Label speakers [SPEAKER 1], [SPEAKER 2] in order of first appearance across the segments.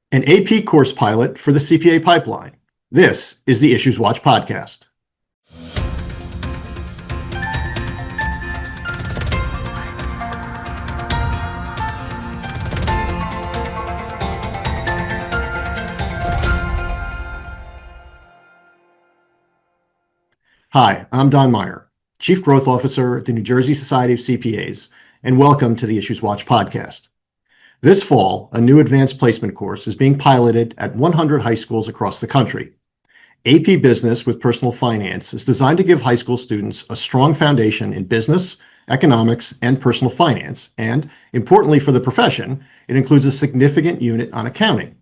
[SPEAKER 1] an AP course pilot for the CPA pipeline. This is the IssuesWatch podcast. Hi, I'm Don Meyer, Chief Growth Officer at the New Jersey Society of CPAs, and welcome to the IssuesWatch podcast. This fall, a new advanced placement course is being piloted at 100 high schools across the country. AP Business with Personal Finance is designed to give high school students a strong foundation in business, economics, and personal finance, and importantly for the profession, it includes a significant unit on accounting.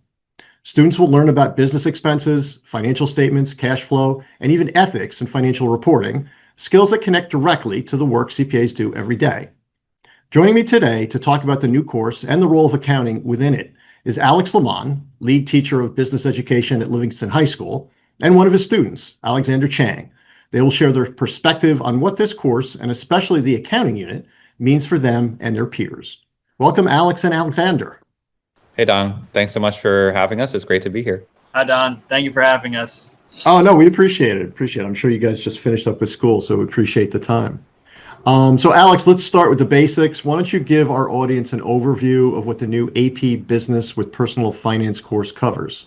[SPEAKER 1] Students will learn about business expenses, financial statements, cash flow, and even ethics and financial reporting, skills that connect directly to the work CPAs do every day. Joining me today to talk about the new course and the role of accounting within it is Alex Lamon, lead teacher of business education at Livingston High School, and one of his students, Alexander Chang. They will share their perspective on what this course, and especially the accounting unit, means for them and their peers. Welcome, Alex and Alexander.
[SPEAKER 2] Hey, Don. Thanks so much for having us. It's great to be here.
[SPEAKER 3] Hi, Don. Thank you for having us.
[SPEAKER 1] Oh, no, we appreciate it. I'm sure you guys just finished up with school, so we appreciate the time. So, Alex, let's start with the basics. Why don't you give our audience an overview of what the new AP Business with Personal Finance course covers?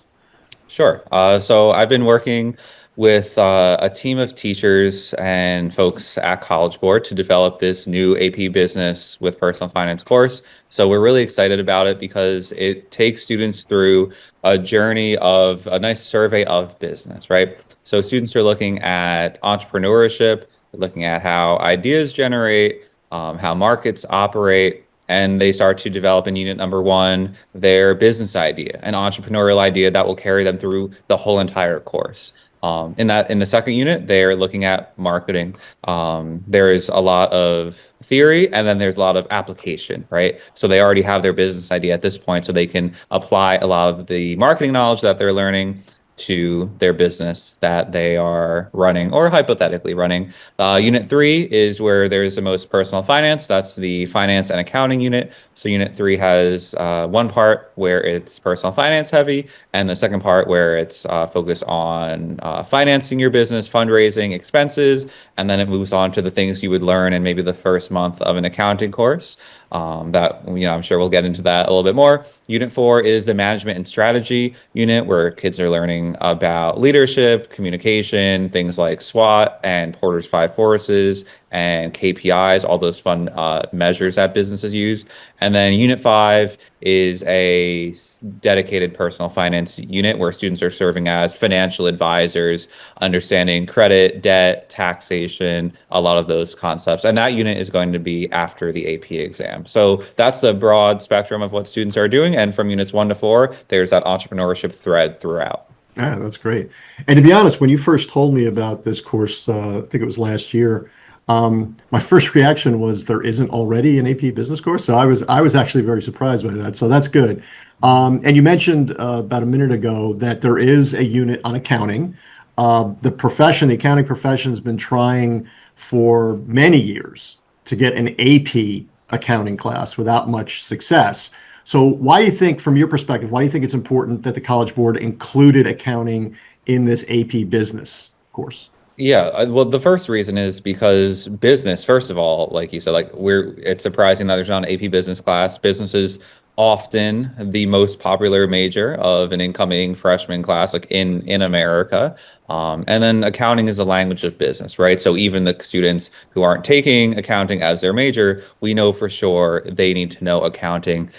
[SPEAKER 2] Sure. So I've been working with a team of teachers and folks at College Board to develop this new AP Business with Personal Finance course. So we're really excited about it because it takes students through a journey of a nice survey of business, right? So students are looking at entrepreneurship, looking at how ideas generate, how markets operate, and they start to develop in unit number one their business idea, an entrepreneurial idea that will carry them through the whole entire course. In the second unit, they're looking at marketing. There is a lot of theory, and then there's a lot of application, right? So they already have their business idea at this point, so they can apply a lot of the marketing knowledge that they're learning to their business that they are running or hypothetically running. Unit 3 is where there's the most personal finance. That's the finance and accounting unit. So unit 3 has one part where it's personal finance heavy, and the second part where it's focused on financing your business, fundraising, expenses, and then it moves on to the things you would learn in maybe the first month of an accounting course. I'm sure we'll get into that a little bit more. Unit 4 is the management and strategy unit, where kids are learning about leadership, communication, things like SWOT and Porter's 5 forces and KPIs, all those fun measures that businesses use. And then unit 5 is a dedicated personal finance unit where students are serving as financial advisors, understanding credit, debt, taxation, a lot of those concepts. And that unit is going to be after the AP exam. So that's a broad spectrum of what students are doing. And from units 1 to 4, there's that entrepreneurship thread throughout.
[SPEAKER 1] Yeah, that's great. And to be honest, when you first told me about this course, I think it was last year, my first reaction was there isn't already an AP business course. So I was actually very surprised by that. So that's good. And you mentioned about a minute ago that there is a unit on accounting. The accounting profession has been trying for many years to get an AP accounting class without much success. So why do you think, from your perspective, why do you think it's important that the College Board included accounting in this AP business course?
[SPEAKER 2] Yeah, well, the first reason is because business, first of all, like you said, it's surprising that there's not an AP business class. Business is often the most popular major of an incoming freshman class, like in America. And then accounting is the language of business, right? So even the students who aren't taking accounting as their major, we know for sure they need to know accounting.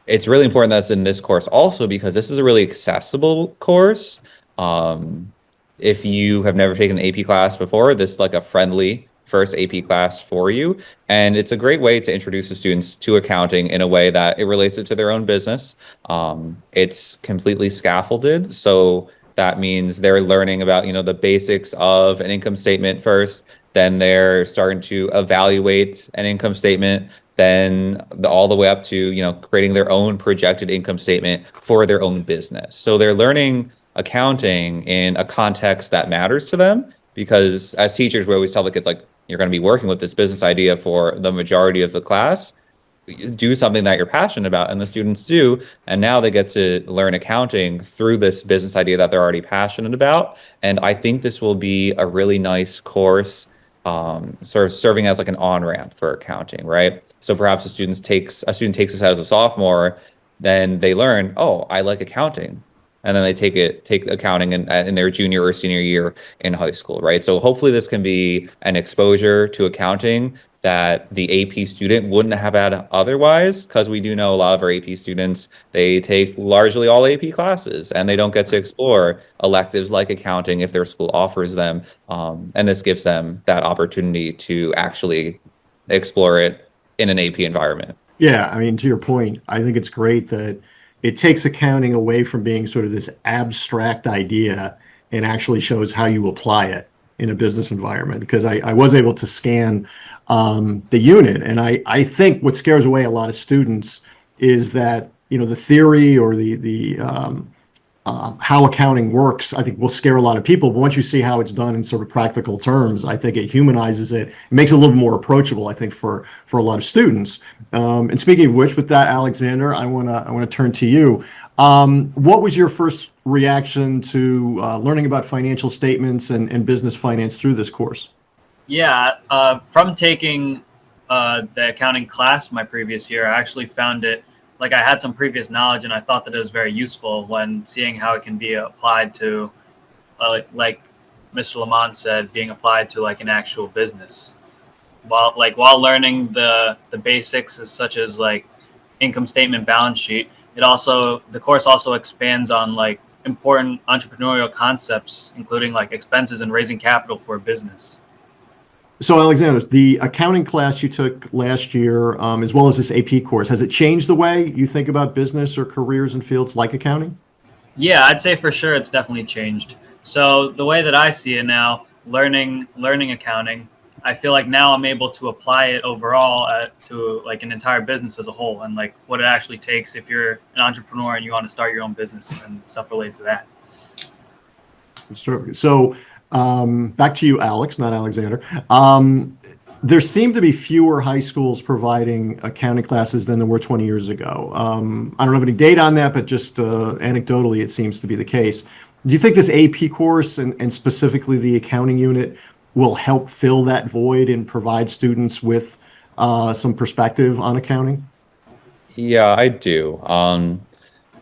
[SPEAKER 2] It's really important that's in this course also because this is a really accessible course. If you have never taken an AP class before, this is like a friendly first AP class for you. And it's a great way to introduce the students to accounting in a way that it relates it to their own business. It's completely scaffolded. So that means they're learning about, the basics of an income statement first, then they're starting to evaluate an income statement, then all the way up to, creating their own projected income statement for their own business. So they're learning accounting in a context that matters to them, because as teachers, we always tell the kids, you're going to be working with this business idea for the majority of the class. do something that you're passionate about, and the students do, and now they get to learn accounting through this business idea that they're already passionate about. And I think this will be a really nice course, sort of serving as like an on-ramp for accounting, right? So perhaps a student takes this as a sophomore, then they learn, oh, I like accounting. And then they take accounting in their junior or senior year in high school, right? So hopefully this can be an exposure to accounting that the AP student wouldn't have had otherwise, because we do know a lot of our AP students, they take largely all AP classes and they don't get to explore electives like accounting if their school offers them. And this gives them that opportunity to actually explore it in an AP environment.
[SPEAKER 1] Yeah, I mean, to your point, I think it's great that it takes accounting away from being sort of this abstract idea and actually shows how you apply it in a business environment. Because I was able to scan the unit, and I think what scares away a lot of students is that, the theory or the how accounting works, I think will scare a lot of people. But once you see how it's done in sort of practical terms, I think it humanizes it. It makes it a little more approachable, I think, for a lot of students. And speaking of which, with that, Alexander, I wanna turn to you. What was your first reaction to learning about financial statements and business finance through this course?
[SPEAKER 3] Yeah, from taking the accounting class my previous year, I actually found it like I had some previous knowledge, and I thought that it was very useful when seeing how it can be applied to, like Mr. Lamon said, being applied to like an actual business. While learning the basics, such as like income statement, balance sheet, the course also expands on like important entrepreneurial concepts, including like expenses and raising capital for a business.
[SPEAKER 1] So, Alexander, the accounting class you took last year, as well as this AP course, has it changed the way you think about business or careers in fields like accounting?
[SPEAKER 3] Yeah, I'd say for sure it's definitely changed. So the way that I see it now, learning accounting, I feel like now I'm able to apply it overall to like an entire business as a whole, and like what it actually takes if you're an entrepreneur and you want to start your own business and stuff related to that.
[SPEAKER 1] So, back to you, Alex, not Alexander. There seem to be fewer high schools providing accounting classes than there were 20 years ago. I don't have any data on that, but just anecdotally, it seems to be the case. Do you think this AP course and specifically the accounting unit will help fill that void and provide students with some perspective on accounting?
[SPEAKER 2] Yeah, I do.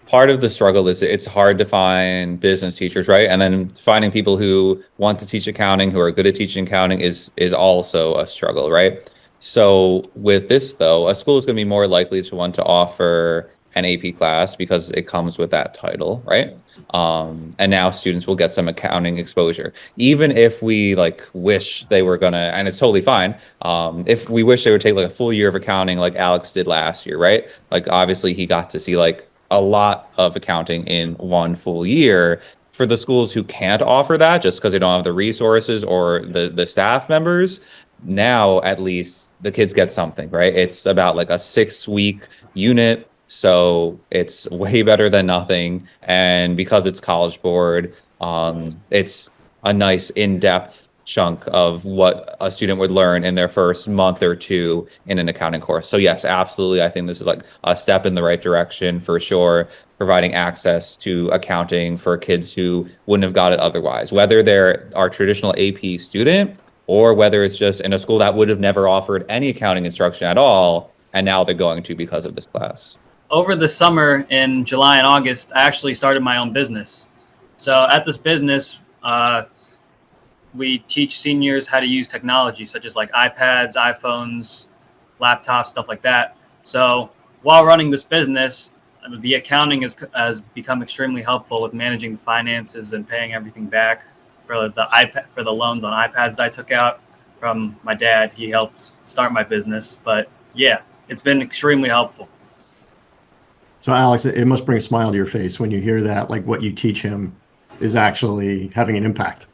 [SPEAKER 2] Part of the struggle is it's hard to find business teachers, right? And then finding people who want to teach accounting, who are good at teaching accounting is also a struggle, right? So with this though, a school is going to be more likely to want to offer an AP class because it comes with that title, right? And now students will get some accounting exposure. Even if we like wish they were gonna, and it's totally fine, if we wish they would take like a full year of accounting like Alex did last year, right? Like obviously he got to see like a lot of accounting in one full year. For the schools who can't offer that just because they don't have the resources or the staff members, now at least the kids get something, right? It's about like a 6-week unit, so it's way better than nothing. And because it's College Board, it's a nice in-depth chunk of what a student would learn in their first month or two in an accounting course. So yes, absolutely. I think this is like a step in the right direction for sure, providing access to accounting for kids who wouldn't have got it otherwise, whether they're our traditional AP student or whether it's just in a school that would have never offered any accounting instruction at all, and now they're going to because of this class.
[SPEAKER 3] Over the summer in July and August, I actually started my own business. So at this business, we teach seniors how to use technology such as like iPads, iPhones, laptops, stuff like that. So while running this business, the accounting has become extremely helpful with managing the finances and paying everything back for the loans on iPads that I took out from my dad. He helped start my business, but yeah, it's been extremely helpful.
[SPEAKER 1] So, Alex, it must bring a smile to your face when you hear that, like what you teach him is actually having an impact.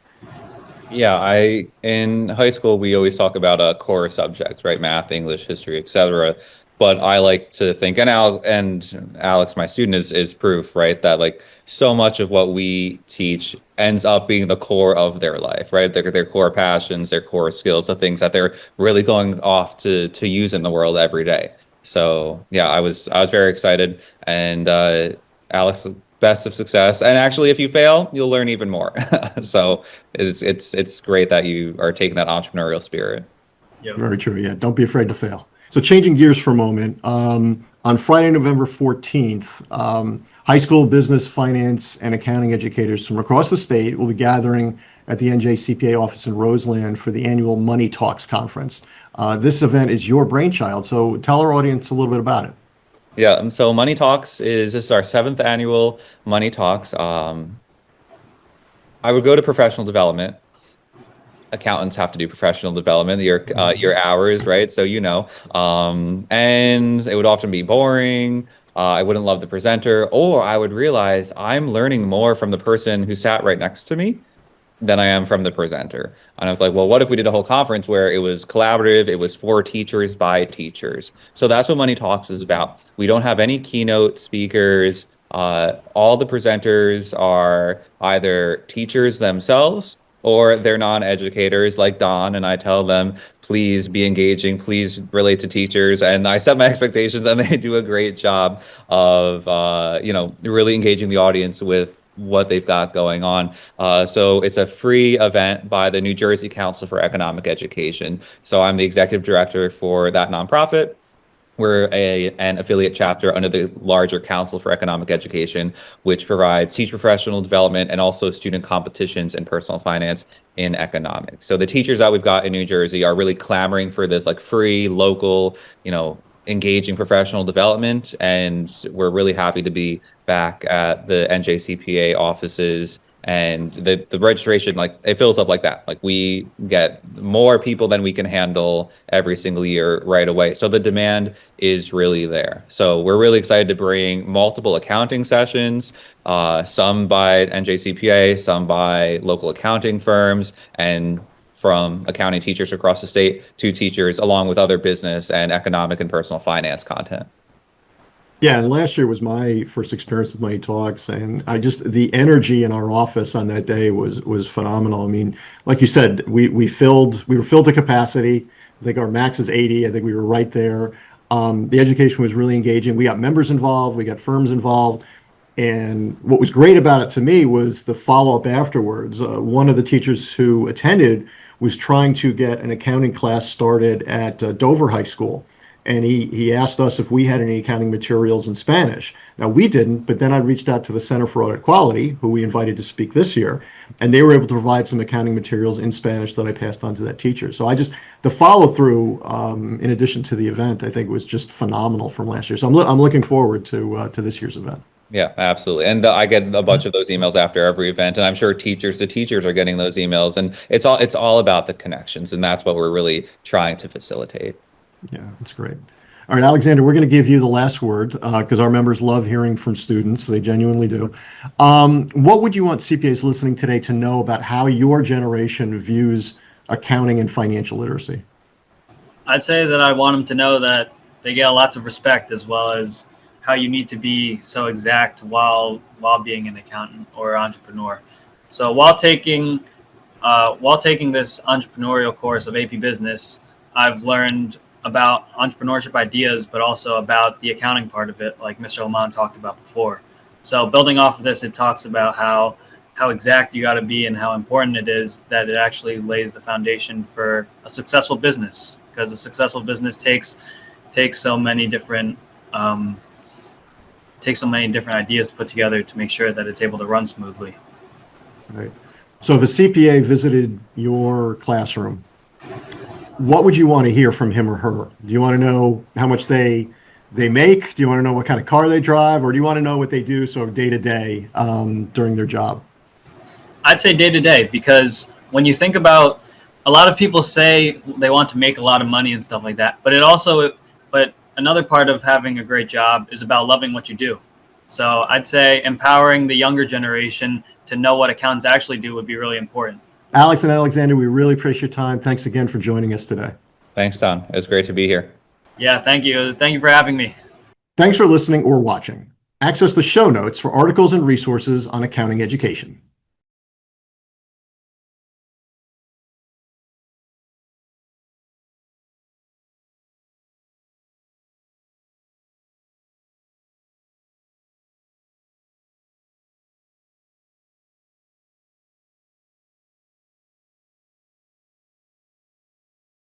[SPEAKER 2] Yeah, in high school we always talk about core subjects, right? Math, English, history, etc. But I like to think, and Alex, my student, is proof, right? That like so much of what we teach ends up being the core of their life, right? Their core passions, their core skills, the things that they're really going off to use in the world every day. So yeah, I was very excited. And Alex, best of success. And actually, if you fail, you'll learn even more. So it's great that you are taking that entrepreneurial spirit.
[SPEAKER 3] Yep.
[SPEAKER 1] Very true. Yeah, don't be afraid to fail. So changing gears for a moment, on Friday, November 14th, high school business, finance, and accounting educators from across the state will be gathering at the NJCPA office in Roseland for the annual Money Talks conference. This event is your brainchild, so tell our audience a little bit about it.
[SPEAKER 2] Yeah, so Money Talks this is our seventh annual Money Talks. I would go to professional development. Accountants have to do professional development, your hours, right? So and it would often be boring. I wouldn't love the presenter, or I would realize I'm learning more from the person who sat right next to me than I am from the presenter. And I was like, well, what if we did a whole conference where it was collaborative, it was for teachers by teachers? So that's what Money Talks is about. We don't have any keynote speakers. All the presenters are either teachers themselves or they're non-educators like Don, and I tell them, please be engaging, please relate to teachers. And I set my expectations and they do a great job of, really engaging the audience with what they've got going on. So it's a free event by the New Jersey Council for Economic Education. So I'm the executive director for that nonprofit. We're an affiliate chapter under the larger Council for Economic Education, which provides teacher professional development and also student competitions in personal finance in economics. So the teachers that we've got in New Jersey are really clamoring for this like free, local, engaging professional development. And we're really happy to be back at the NJCPA offices. And the registration, like, it fills up like that. Like, we get more people than we can handle every single year right away. So the demand is really there. So we're really excited to bring multiple accounting sessions, some by NJCPA, some by local accounting firms, and from accounting teachers across the state to teachers, along with other business and economic and personal finance content.
[SPEAKER 1] Yeah, and last year was my first experience with Money Talks, and the energy in our office on that day was phenomenal. I mean, like you said, we were filled to capacity. I think our max is 80. I think we were right there. The education was really engaging. We got members involved, we got firms involved, and what was great about it to me was the follow-up afterwards. One of the teachers who attended was trying to get an accounting class started at Dover High School. And he asked us if we had any accounting materials in Spanish. Now, we didn't, but then I reached out to the Center for Audit Quality, who we invited to speak this year, and they were able to provide some accounting materials in Spanish that I passed on to that teacher. So the follow-through, in addition to the event, I think was just phenomenal from last year. So I'm looking forward to this year's event.
[SPEAKER 2] Yeah, absolutely. And I get a bunch of those emails after every event, and I'm sure the teachers are getting those emails, and it's all about the connections, and that's what we're really trying to facilitate.
[SPEAKER 1] Yeah, that's great. All right, Alexander, we're going to give you the last word because our members love hearing from students. They genuinely do. What would you want CPAs listening today to know about how your generation views accounting and financial literacy?
[SPEAKER 3] I'd say that I want them to know that they get lots of respect, as well as how you need to be so exact while being an accountant or entrepreneur. So while taking this entrepreneurial course of AP Business, I've learned about entrepreneurship ideas, but also about the accounting part of it, like Mr. Lamon talked about before. So building off of this, it talks about how exact you got to be and how important it is that it actually lays the foundation for a successful business, because a successful business takes so many different ideas to put together to make sure that it's able to run smoothly.
[SPEAKER 1] Right. So if a CPA visited your classroom, what would you want to hear from him or her? Do you want to know how much they make? Do you want to know what kind of car they drive? Or do you want to know what they do sort of day to day during their job?
[SPEAKER 3] I'd say day to day, because when you think about, a lot of people say they want to make a lot of money and stuff like that, but another part of having a great job is about loving what you do. So I'd say empowering the younger generation to know what accountants actually do would be really important.
[SPEAKER 1] Alex and Alexander, we really appreciate your time. Thanks again for joining us today.
[SPEAKER 2] Thanks, Don. It was great to be here.
[SPEAKER 3] Yeah, thank you. Thank you for having me.
[SPEAKER 1] Thanks for listening or watching. Access the show notes for articles and resources on accounting education.